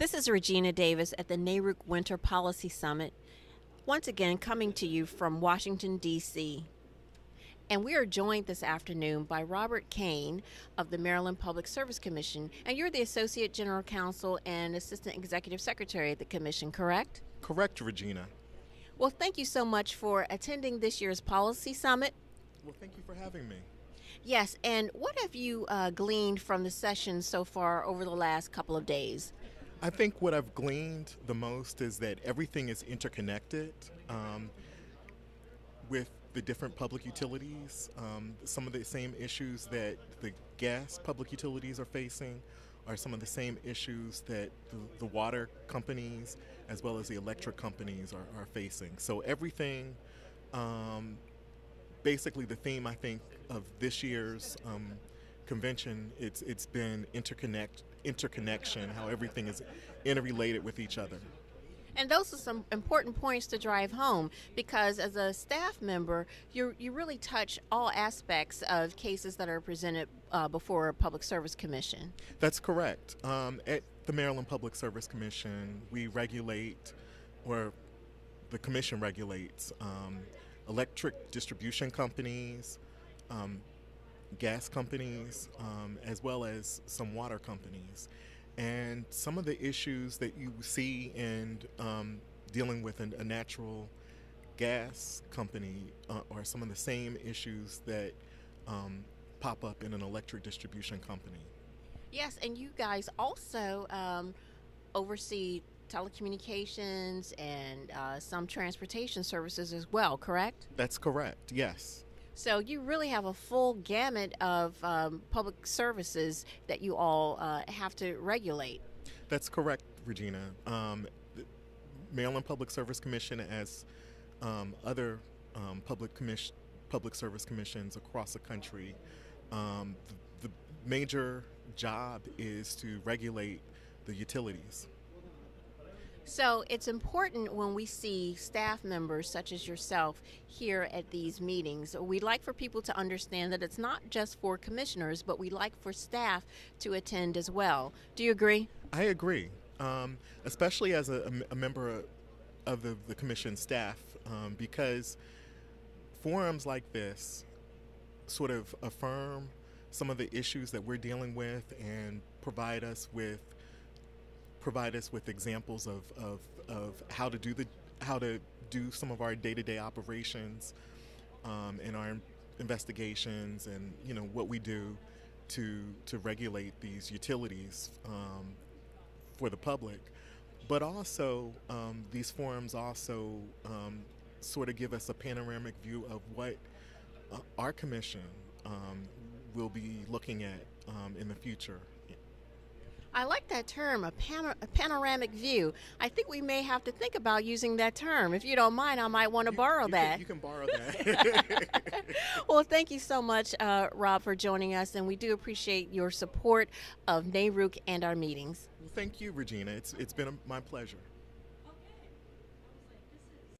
This is Regina Davis at the NARUC Winter Policy Summit, once again coming to you from Washington, D.C. And we are joined this afternoon by Robert Cain of the Maryland Public Service Commission, and you're the Associate General Counsel and Assistant Executive Secretary at the Commission, correct? Correct, Regina. Well, thank you so much for attending this year's Policy Summit. Well, thank you for having me. Yes, and what have you gleaned from the session so far over the last couple of days? I think what I've gleaned the most is that everything is interconnected with the different public utilities. Some of the same issues that the gas public utilities are facing are some of the same issues that the water companies as well as the electric companies are facing. So everything, basically the theme I think of this year's convention, it's been interconnection, how everything is interrelated with each other. And those are some important points to drive home, because as a staff member, you really touch all aspects of cases that are presented before a Public Service Commission. That's correct. At the Maryland Public Service Commission, we regulate, or the Commission regulates, electric distribution companies, gas companies, as well as some water companies. And some of the issues that you see in dealing with a natural gas company are some of the same issues that pop up in an electric distribution company. Yes, and you guys also oversee telecommunications and some transportation services as well, correct? That's correct, yes. So you really have a full gamut of public services that you all have to regulate. That's correct, Regina. The Maryland Public Service Commission, as other public service commissions across the country, the major job is to regulate the utilities. So it's important when we see staff members such as yourself here at these meetings. We'd like for people to understand that it's not just for commissioners, but we'd like for staff to attend as well. Do you agree? I agree, especially as a member of the commission staff, because forums like this sort of affirm some of the issues that we're dealing with and provide us with examples of how to do some of our day-to-day operations and our investigations, and what we do to regulate these utilities for the public. But also these forums also sort of give us a panoramic view of what our commission will be looking at in the future. I like that term, a panoramic view. I think we may have to think about using that term. If you don't mind, I might want to borrow that. You can borrow that. Well, thank you so much, Rob, for joining us, and we do appreciate your support of NARUC and our meetings. Well, thank you, Regina. It's been my pleasure.